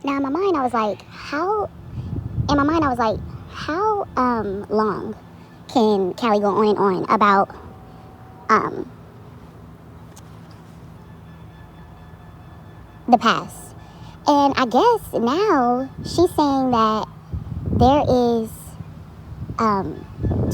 Now, in my mind, I was like, how long can Callie go on and on about the past? And I guess now she's saying that there is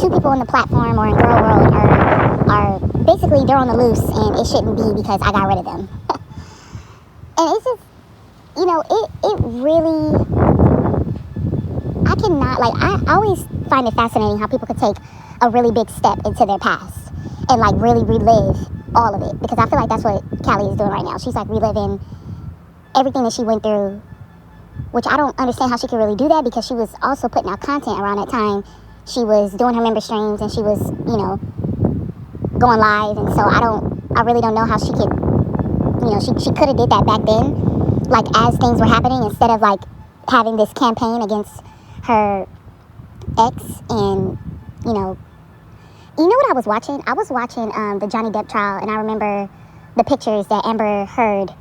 two people on the platform or in Girl World are basically, they're on the loose and it shouldn't be because I got rid of them. And it's just, it really, I cannot, I always find it fascinating how people could take a really big step into their past and really relive all of it, because I feel like that's what Callie is doing right now. She's reliving everything that she went through, which I don't understand how she could really do that, because she was also putting out content around that time. She was doing her member streams and she was, going live, and so I really don't know how she could, she could have did that back then, as things were happening, instead of having this campaign against her ex. And you know what I was watching? I was watching the Johnny Depp trial, and I remember the pictures that Amber Heard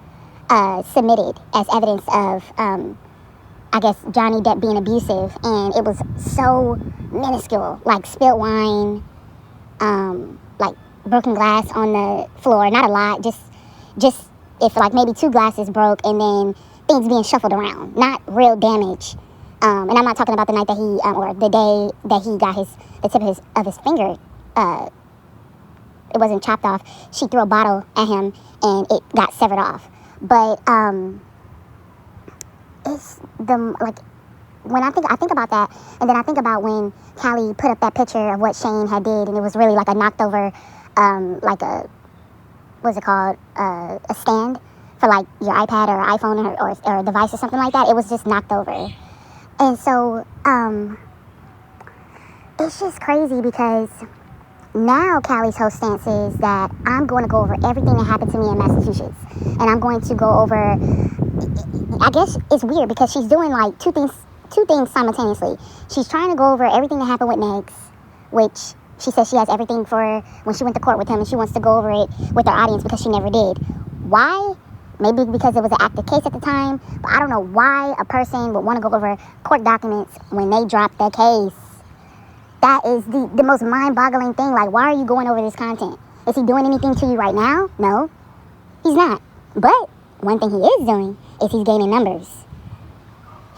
submitted as evidence of, I guess, Johnny Depp being abusive, and it was so minuscule, spilled wine, broken glass on the floor, not a lot, just if maybe 2 glasses broke, and then things being shuffled around, not real damage. And I'm not talking about the night that he, or the day that he got the tip of his finger, it wasn't chopped off. She threw a bottle at him and it got severed off. But it's when I think about that, and then I think about when Callie put up that picture of what Shane had did, and it was really a knocked over, what's it called, a stand for your iPad or iPhone or a device or something like that. It was just knocked over. And so it's just crazy, because now Callie's whole stance is that I'm going to go over everything that happened to me in Massachusetts, and I'm going to go over, I guess it's weird because she's doing two things simultaneously. She's trying to go over everything that happened with Negs, which she says she has everything for when she went to court with him, and she wants to go over it with her audience because she never did. Why? Maybe because it was an active case at the time, but I don't know why a person would want to go over court documents when they dropped their case. That is the most mind-boggling thing. Why are you going over this content? Is he doing anything to you right now? No, he's not. But one thing he is doing is he's gaining numbers.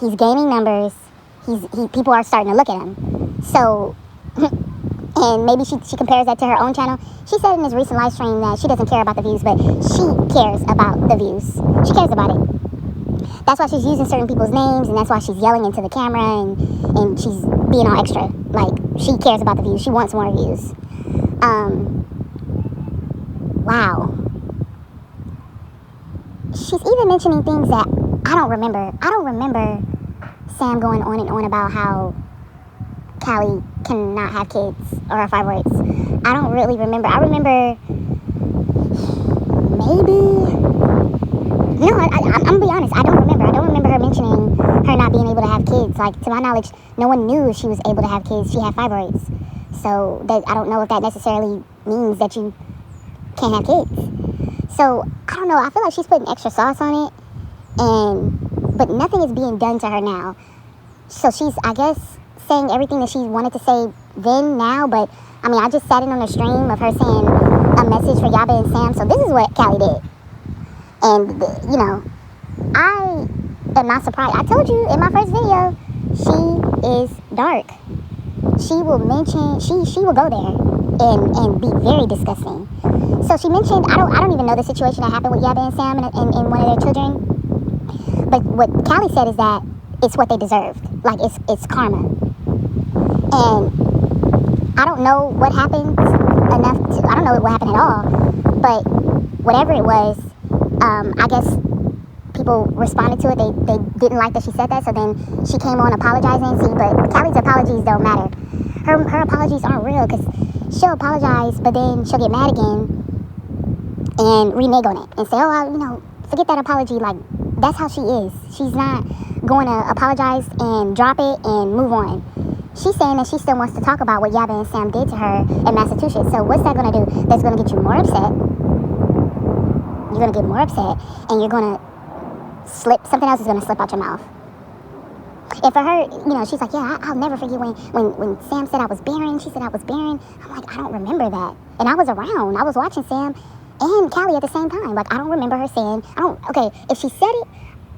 He's gaining numbers. People are starting to look at him. So, and maybe she compares that to her own channel. She said in this recent live stream that she doesn't care about the views, but she cares about the views. She cares about it. That's why she's using certain people's names, and that's why she's yelling into the camera, and she's being all extra. She cares about the views. She wants more views. Wow. She's even mentioning things that I don't remember. I don't remember Sam going on and on about how Callie cannot have kids or have fibroids. I don't really remember. I remember maybe... No, I'm going to be honest. I don't remember. I don't remember her mentioning her not being able to have kids. To my knowledge, no one knew she was able to have kids. She had fibroids. So I don't know if that necessarily means that you can't have kids. So I don't know. I feel like she's putting extra sauce on it, but nothing is being done to her now. So she's, I guess, saying everything that she wanted to say then, now. But I just sat in on a stream of her saying a message for Yaba and Sam. So this is what Callie did. And, I am not surprised. I told you in my first video, she is dark. She will mention, she will go there and be very disgusting. So she mentioned, I don't even know the situation that happened with Yaba and Sam and one of their children. But what Callie said is that it's what they deserved. It's karma. And I don't know what happened I don't know what happened at all. But whatever it was, I guess people responded to it. They didn't like that she said that, so then she came on apologizing. See, but Callie's apologies don't matter. Her apologies aren't real, because she'll apologize, but then she'll get mad again and renege on it and say, forget that apology. That's how she is. She's not going to apologize and drop it and move on. She's saying that she still wants to talk about what Yaba and Sam did to her in Massachusetts. So what's that going to do? That's going to get you more upset. You're going to get more upset, and you're going to slip. Something else is going to slip out your mouth. And for her, she's like, yeah, I'll never forget when Sam said I was barren. She said I was barren. I'm like, I don't remember that. And I was around. I was watching Sam and Callie at the same time. Like, I don't remember her saying, okay, if she said it,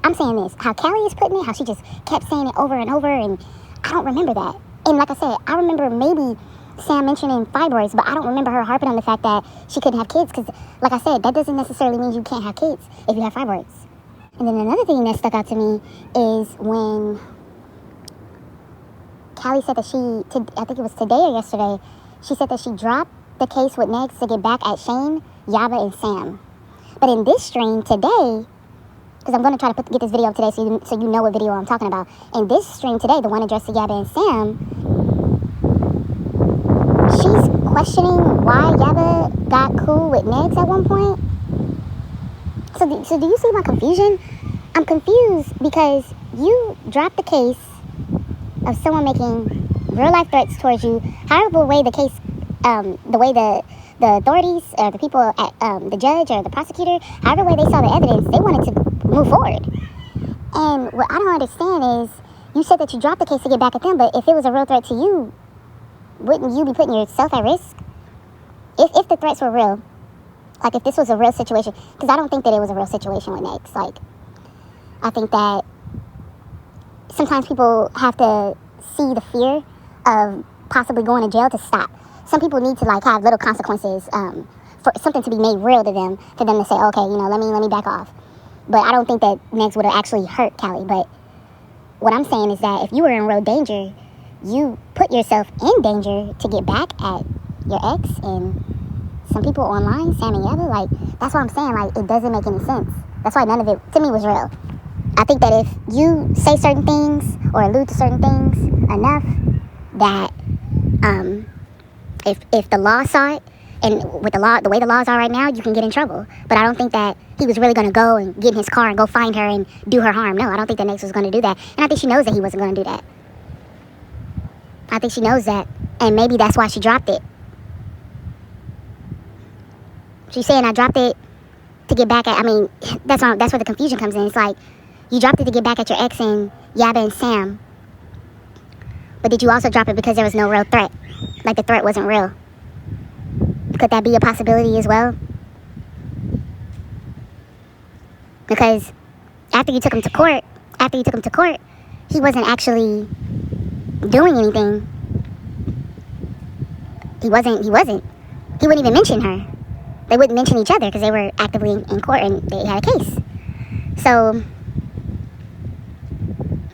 I'm saying this. How Callie is putting it, how she just kept saying it over and over, and I don't remember that. And like I said, I remember maybe Sam mentioning fibroids, but I don't remember her harping on the fact that she couldn't have kids because, like I said, that doesn't necessarily mean you can't have kids if you have fibroids. And then another thing that stuck out to me is when Callie said that I think it was today or yesterday, she said that she dropped the case with Negs to get back at Shane, Yaba, and Sam. But in this stream today, because I'm going to try to get this video up today so you know what video I'm talking about. In this stream today, the one addressed to Yaba and Sam, she's questioning why Yaba got cool with Negs at one point. So do you see my confusion? I'm confused because you dropped the case of someone making real life threats towards you. However way the case, the way the authorities or the people at the judge or the prosecutor, however way they saw the evidence, they wanted to move forward. And what I don't understand is you said that you dropped the case to get back at them, but if it was a real threat to you, wouldn't you be putting yourself at risk? If the threats were real, like if this was a real situation, because I don't think that it was a real situation with Negs. Like, I think that sometimes people have to see the fear of possibly going to jail to stop. Some people need to like have little consequences for something to be made real to them, for them to say, okay, let me back off. But I don't think that Negs would have actually hurt Callie. But what I'm saying is that if you were in real danger, you put yourself in danger to get back at your ex and some people online, Sam and Yaba. Like, that's what I'm saying. Like, it doesn't make any sense. That's why none of it, to me, was real. I think that if you say certain things or allude to certain things enough, that if the law saw it, and with the way the laws are right now, you can get in trouble. But I don't think that he was really going to go and get in his car and go find her and do her harm. No, I don't think that Negs was going to do that. And I think she knows that he wasn't going to do that. I think she knows that. And maybe that's why she dropped it. She's saying, I dropped it to get back at, that's where the confusion comes in. It's like, you dropped it to get back at your ex and Yaba and Sam. But did you also drop it because there was no real threat? Like, the threat wasn't real. Could that be a possibility as well? Because after you took him to court, he wasn't actually doing anything. He wouldn't even mention her. They wouldn't mention each other because they were actively in court and they had a case. So,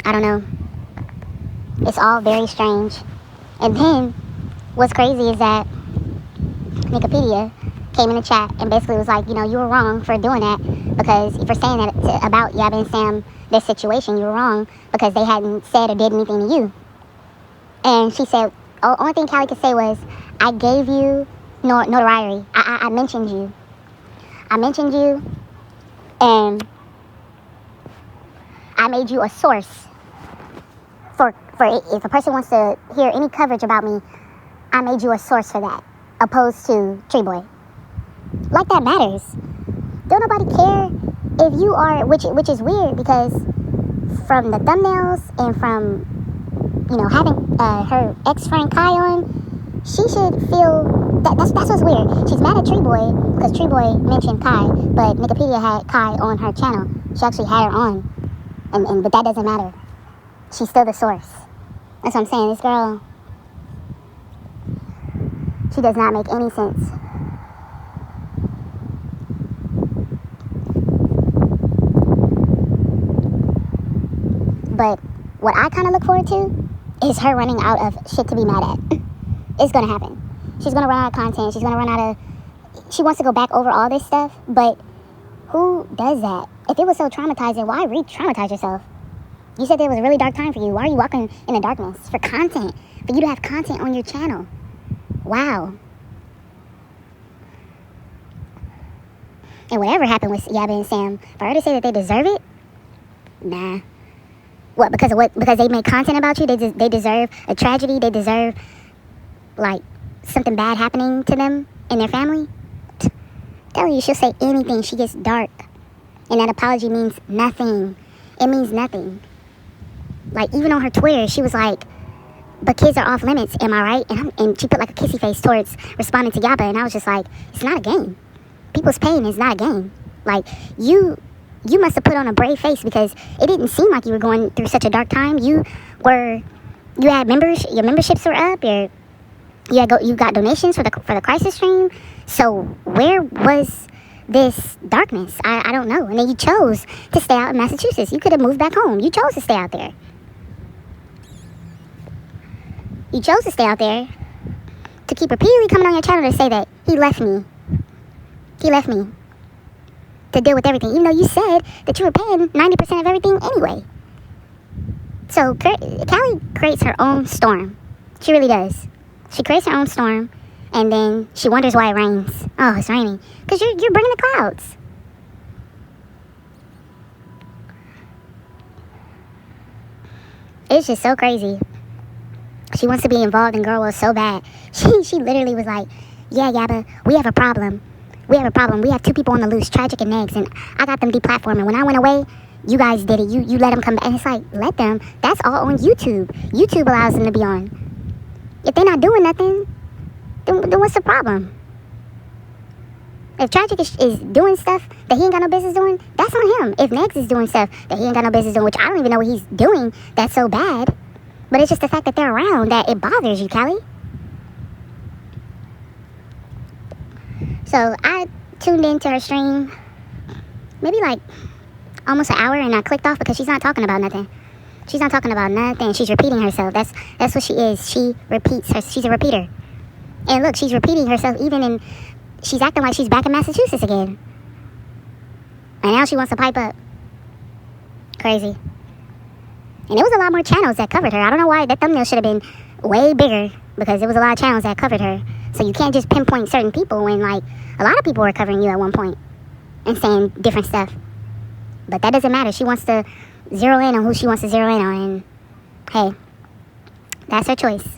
I don't know. It's all very strange. And then, what's crazy is that Wikipedia came in the chat and basically was like, you were wrong for doing that, because for saying that about Yaba and Sam, their situation, you were wrong because they hadn't said or did anything to you. And she said, the only thing Callie could say was, I gave you notoriety. I mentioned you. And I made you a source for if a person wants to hear any coverage about me, I made you a source for that, opposed to Tree Boy. Like, that matters. Don't nobody care if you are, which is weird, because from the thumbnails and from, having her ex-friend Kai on, she should feel, that's what's weird. She's mad at Tree Boy because Tree Boy mentioned Kai, but Wikipedia had Kai on her channel. She actually had her on, but that doesn't matter. She's still the source. That's what I'm saying. This girl, she does not make any sense. But what I kind of look forward to is her running out of shit to be mad at. It's going to happen. She's going to run out of content. She's going to run out of... She wants to go back over all this stuff, but who does that? If it was so traumatizing, why re-traumatize yourself? You said there was a really dark time for you. Why are you walking in the darkness? For content. For you to have content on your channel. Wow. And whatever happened with Yaba and Sam, for her to say that they deserve it? Nah. What, because of what? Because they made content about you? They deserve a tragedy? They deserve, like, something bad happening to them and their family? Telling you, she'll say anything. She gets dark. And that apology means nothing. It means nothing. Like, even on her Twitter, she was like, but kids are off limits, am I right? And she put like a kissy face towards responding to Yaba, and I was just like, it's not a game. People's pain is not a game. Like, you must have put on a brave face, because it didn't seem like you were going through such a dark time. You had members, your memberships were up, you got donations for the crisis stream. So where was this darkness? I don't know. And then you chose to stay out in Massachusetts. You could have moved back home. You chose to stay out there. You chose to stay out there to keep repeatedly coming on your channel to say that he left me. He left me to deal with everything, even though you said that you were paying 90% of everything anyway. So Callie creates her own storm. She really does. She creates her own storm, and then she wonders why it rains. Oh, it's raining. Because you're bringing the clouds. It's just so crazy. She wants to be involved in Girl World so bad. She literally was like, yeah, Yaba, we have a problem. We have 2 people on the loose, Tragic and Negs, and I got them deplatformed. And when I went away, you guys did it. You let them come back. And it's like, let them. That's all on YouTube. YouTube allows them to be on. If they're not doing nothing, then what's the problem? If Tragic is doing stuff that he ain't got no business doing, that's on him. If Negs is doing stuff that he ain't got no business doing, which I don't even know what he's doing that's so bad, but it's just the fact that they're around that it bothers you, Callie. So I tuned into her stream maybe like almost an hour, and I clicked off because she's not talking about nothing. She's not talking about nothing. She's repeating herself. That's what she is. She repeats her. She's a repeater. And look, she's repeating herself she's acting like she's back in Massachusetts again. And now she wants to pipe up. Crazy. And there was a lot more channels that covered her. I don't know why. That thumbnail should have been way bigger, because there was a lot of channels that covered her. So you can't just pinpoint certain people when, like, a lot of people were covering you at one point and saying different stuff. But that doesn't matter. She wants to zero in on who she wants to zero in on. And, hey, that's her choice.